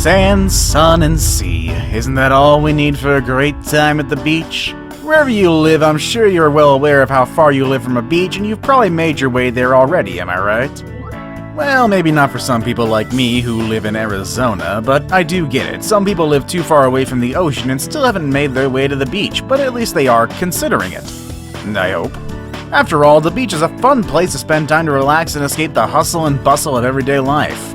Sand, sun, and sea. Isn't that all we need for a great time at the beach? Wherever you live, I'm sure you're well aware of how far you live from a beach, and you've probably made your way there already, am I right? Well, maybe not for some people like me who live in Arizona, but I do get it. Some people live too far away from the ocean and still haven't made their way to the beach, but at least they are considering it. I hope. After all, the beach is a fun place to spend time to relax and escape the hustle and bustle of everyday life.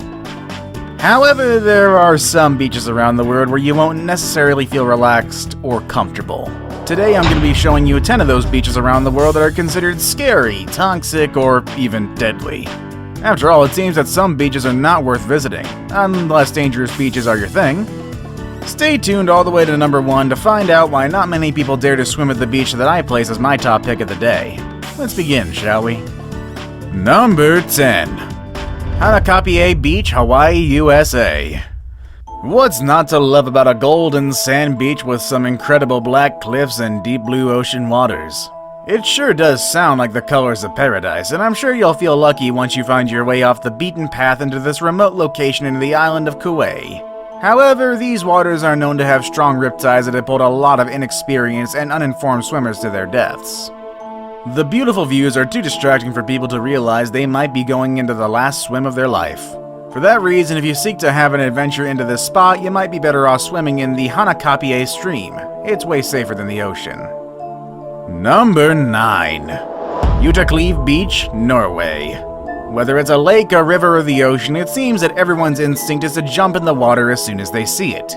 However, there are some beaches around the world where you won't necessarily feel relaxed or comfortable. Today I'm going to be showing you 10 of those beaches around the world that are considered scary, toxic, or even deadly. After all, it seems that some beaches are not worth visiting, unless dangerous beaches are your thing. Stay tuned all the way to number 1 to find out why not many people dare to swim at the beach that I place as my top pick of the day. Let's begin, shall we? Number 10. Hanakapié Beach, Hawaii, USA. What's not to love about a golden sand beach with some incredible black cliffs and deep blue ocean waters? It sure does sound like the colors of paradise, and I'm sure you'll feel lucky once you find your way off the beaten path into this remote location in the island of Kauai. However, these waters are known to have strong riptides that have pulled a lot of inexperienced and uninformed swimmers to their deaths. The beautiful views are too distracting for people to realize they might be going into the last swim of their life. For that reason, if you seek to have an adventure into this spot, you might be better off swimming in the Hanakapié stream. It's way safer than the ocean. Number 9. Utaklev Beach, Norway. Whether it's a lake, a river, or the ocean, it seems that everyone's instinct is to jump in the water as soon as they see it.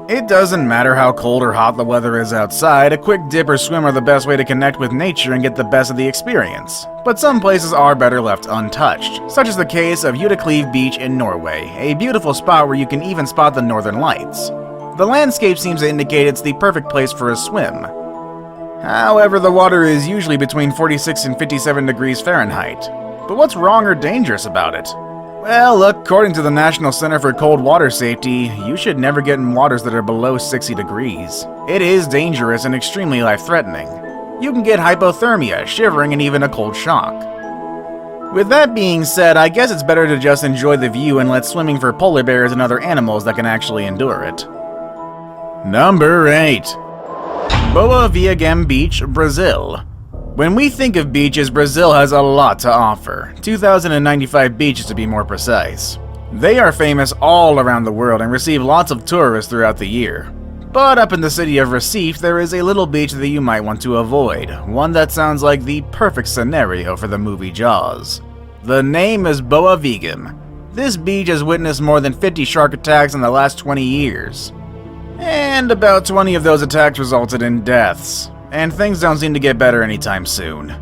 It doesn't matter how cold or hot the weather is outside, a quick dip or swim are the best way to connect with nature and get the best of the experience. But some places are better left untouched, such as the case of Utaklev Beach in Norway, a beautiful spot where you can even spot the northern lights. The landscape seems to indicate it's the perfect place for a swim. However, the water is usually between 46 and 57 degrees Fahrenheit. But what's wrong or dangerous about it? Well, according to the National Center for Cold Water Safety, you should never get in waters that are below 60 degrees. It is dangerous and extremely life-threatening. You can get hypothermia, shivering, and even a cold shock. With that being said, I guess it's better to just enjoy the view and let swimming for polar bears and other animals that can actually endure it. Number 8. Boa Viagem Beach, Brazil. When we think of beaches, Brazil has a lot to offer. 2,095 beaches to be more precise. They are famous all around the world and receive lots of tourists throughout the year. But up in the city of Recife, there is a little beach that you might want to avoid, one that sounds like the perfect scenario for the movie Jaws. The name is Boa Viagem. This beach has witnessed more than 50 shark attacks in the last 20 years. And about 20 of those attacks resulted in deaths. And things don't seem to get better anytime soon.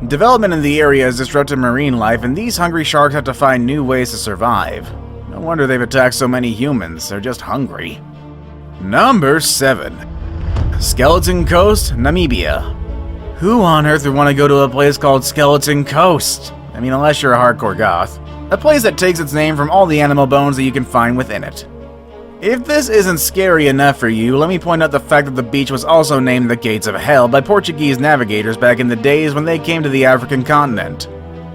Development in the area has disrupted marine life, and these hungry sharks have to find new ways to survive. No wonder they've attacked so many humans, they're just hungry. Number 7. Skeleton Coast, Namibia. Who on earth would want to go to a place called Skeleton Coast? I mean, unless you're a hardcore goth. A place that takes its name from all the animal bones that you can find within it. If this isn't scary enough for you, let me point out the fact that the beach was also named the Gates of Hell by Portuguese navigators back in the days when they came to the African continent.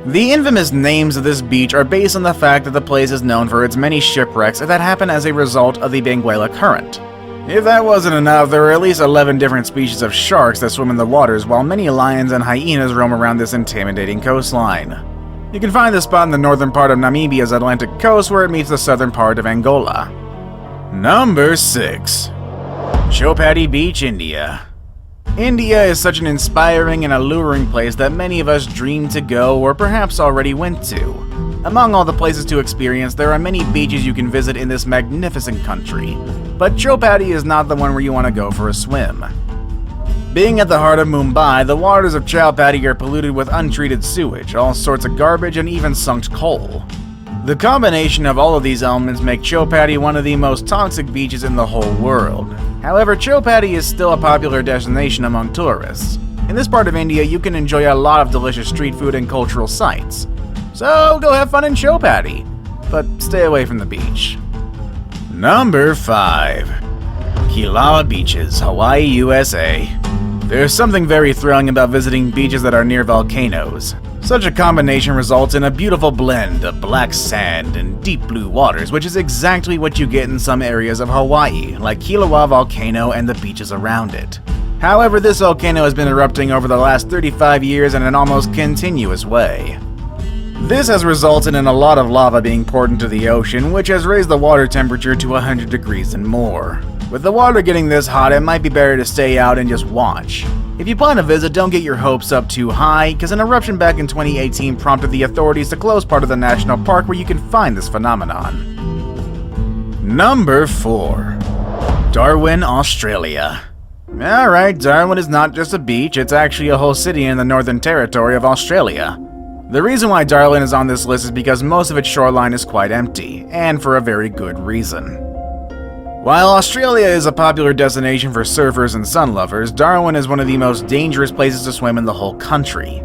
The infamous names of this beach are based on the fact that the place is known for its many shipwrecks that happen as a result of the Benguela Current. If that wasn't enough, there are at least 11 different species of sharks that swim in the waters, while many lions and hyenas roam around this intimidating coastline. You can find this spot in the northern part of Namibia's Atlantic coast where it meets the southern part of Angola. Number 6. Chowpatty Beach, India. India is such an inspiring and alluring place that many of us dream to go or perhaps already went to. Among all the places to experience, there are many beaches you can visit in this magnificent country, but Chowpatty is not the one where you want to go for a swim. Being at the heart of Mumbai, the waters of Chowpatty are polluted with untreated sewage, all sorts of garbage, and even sunk coal. The combination of all of these elements make Chowpatty one of the most toxic beaches in the whole world. However, Chowpatty is still a popular destination among tourists. In this part of India, you can enjoy a lot of delicious street food and cultural sights. So go have fun in Chowpatty, but stay away from the beach. Number 5. Kalae'a Beaches, Hawaii, USA. There's something very thrilling about visiting beaches that are near volcanoes. Such a combination results in a beautiful blend of black sand and deep blue waters, which is exactly what you get in some areas of Hawaii, like Kilauea Volcano and the beaches around it. However, this volcano has been erupting over the last 35 years in an almost continuous way. This has resulted in a lot of lava being poured into the ocean, which has raised the water temperature to 100 degrees and more. With the water getting this hot, it might be better to stay out and just watch. If you plan to visit, don't get your hopes up too high, because an eruption back in 2018 prompted the authorities to close part of the national park where you can find this phenomenon. Number 4. Darwin, Australia. Alright, Darwin is not just a beach, it's actually a whole city in the Northern Territory of Australia. The reason why Darwin is on this list is because most of its shoreline is quite empty, and for a very good reason. While Australia is a popular destination for surfers and sun lovers, Darwin is one of the most dangerous places to swim in the whole country.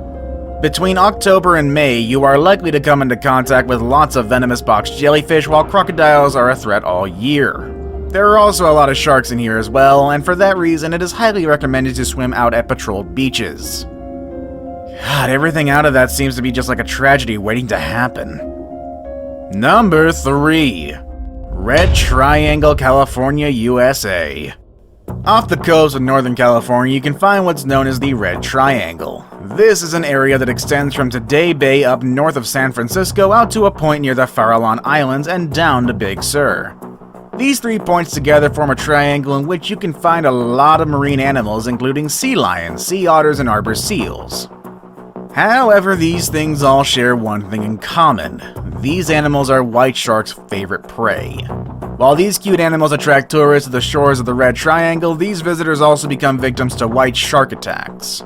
Between October and May, you are likely to come into contact with lots of venomous box jellyfish, while crocodiles are a threat all year. There are also a lot of sharks in here as well, and for that reason it is highly recommended to swim out at patrolled beaches. God, everything out of that seems to be just like a tragedy waiting to happen. Number 3. Red Triangle, California, USA. Off the coast of Northern California, you can find what's known as the Red Triangle. This is an area that extends from Today Bay up north of San Francisco out to a point near the Farallon Islands and down to Big Sur. These 3 points together form a triangle in which you can find a lot of marine animals, including sea lions, sea otters, and arbor seals. However, these things all share one thing in common. These animals are white sharks' favorite prey. While these cute animals attract tourists to the shores of the Red Triangle, these visitors also become victims to white shark attacks.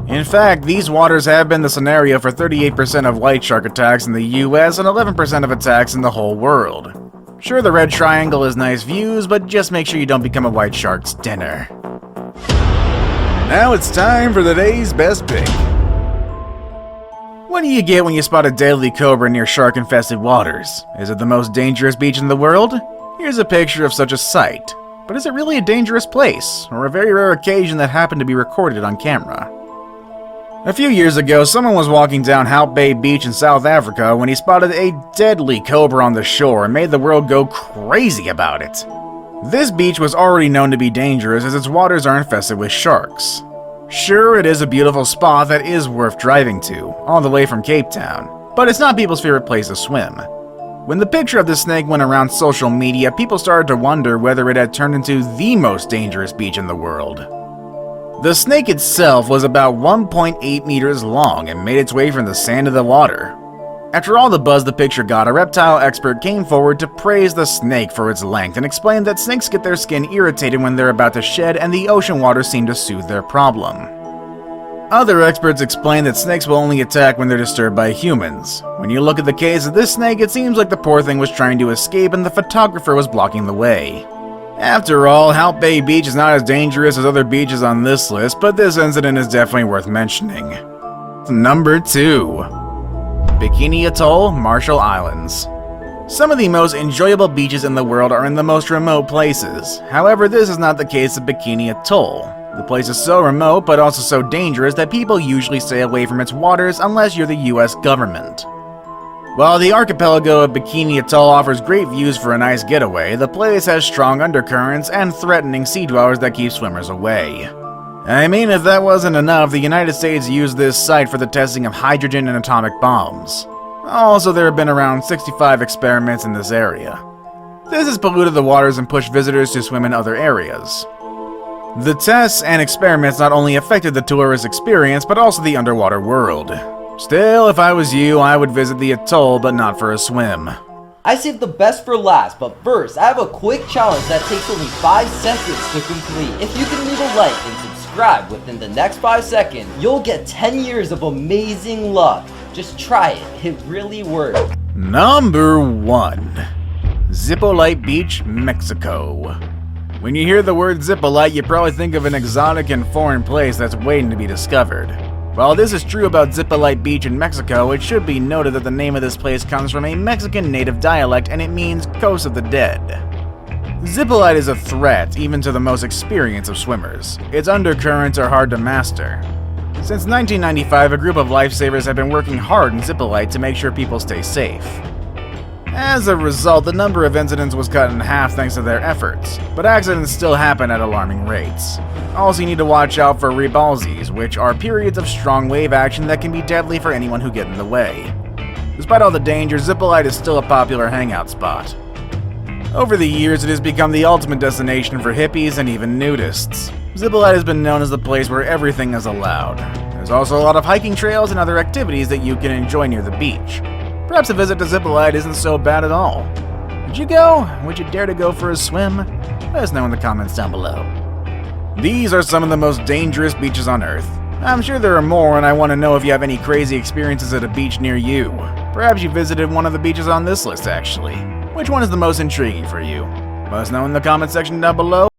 In fact, these waters have been the scenario for 38% of white shark attacks in the US and 11% of attacks in the whole world. Sure, the Red Triangle is nice views, but just make sure you don't become a white shark's dinner. Now it's time for the day's best pick. What do you get when you spot a deadly cobra near shark-infested waters? Is it the most dangerous beach in the world? Here's a picture of such a sight. But is it really a dangerous place, or a very rare occasion that happened to be recorded on camera? A few years ago, someone was walking down Hout Bay Beach in South Africa when he spotted a deadly cobra on the shore and made the world go crazy about it. This beach was already known to be dangerous as its waters are infested with sharks. Sure, it is a beautiful spot that is worth driving to, all the way from Cape Town, but it's not people's favorite place to swim. When the picture of the snake went around social media, people started to wonder whether it had turned into the most dangerous beach in the world. The snake itself was about 1.8 meters long and made its way from the sand to the water. After all the buzz the picture got, a reptile expert came forward to praise the snake for its length and explained that snakes get their skin irritated when they're about to shed, and the ocean water seemed to soothe their problem. Other experts explained that snakes will only attack when they're disturbed by humans. When you look at the case of this snake, it seems like the poor thing was trying to escape and the photographer was blocking the way. After all, Hout Bay Beach is not as dangerous as other beaches on this list, but this incident is definitely worth mentioning. Number 2. Bikini Atoll, Marshall Islands. Some of the most enjoyable beaches in the world are in the most remote places. However, this is not the case of Bikini Atoll. The place is so remote, but also so dangerous that people usually stay away from its waters unless you're the US government. While the archipelago of Bikini Atoll offers great views for a nice getaway, the place has strong undercurrents and threatening sea dwellers that keep swimmers away. I mean, if that wasn't enough, the United States used this site for the testing of hydrogen and atomic bombs. Also, there have been around 65 experiments in this area. This has polluted the waters and pushed visitors to swim in other areas. The tests and experiments not only affected the tourist experience, but also the underwater world. Still, if I was you, I would visit the atoll, but not for a swim. I saved the best for last, but first, I have a quick challenge that takes only 5 seconds to complete. If you can leave a like and subscribe within the next 5 seconds, you'll get 10 years of amazing luck. Just try it, it really works. Number 1. Zippolite Beach, Mexico. When you hear the word Zippolite, you probably think of an exotic and foreign place that's waiting to be discovered. While this is true about Zippolite Beach in Mexico, it should be noted that the name of this place comes from a Mexican native dialect and it means Coast of the Dead. Zippolite is a threat even to the most experienced of swimmers. Its undercurrents are hard to master. Since 1995, a group of lifesavers have been working hard in Zippolite to make sure people stay safe. As a result, the number of incidents was cut in half thanks to their efforts, but accidents still happen at alarming rates. Also, you need to watch out for rebalsies, which are periods of strong wave action that can be deadly for anyone who get in the way. Despite all the danger, Zippolite is still a popular hangout spot. Over the years, it has become the ultimate destination for hippies and even nudists. Zippolite has been known as the place where everything is allowed. There's also a lot of hiking trails and other activities that you can enjoy near the beach. Perhaps a visit to Zippolite isn't so bad at all. Would you go? Would you dare to go for a swim? Let us know in the comments down below. These are some of the most dangerous beaches on Earth. I'm sure there are more, and I want to know if you have any crazy experiences at a beach near you. Perhaps you visited one of the beaches on this list, actually. Which one is the most intriguing for you? Let us know in the comment section down below.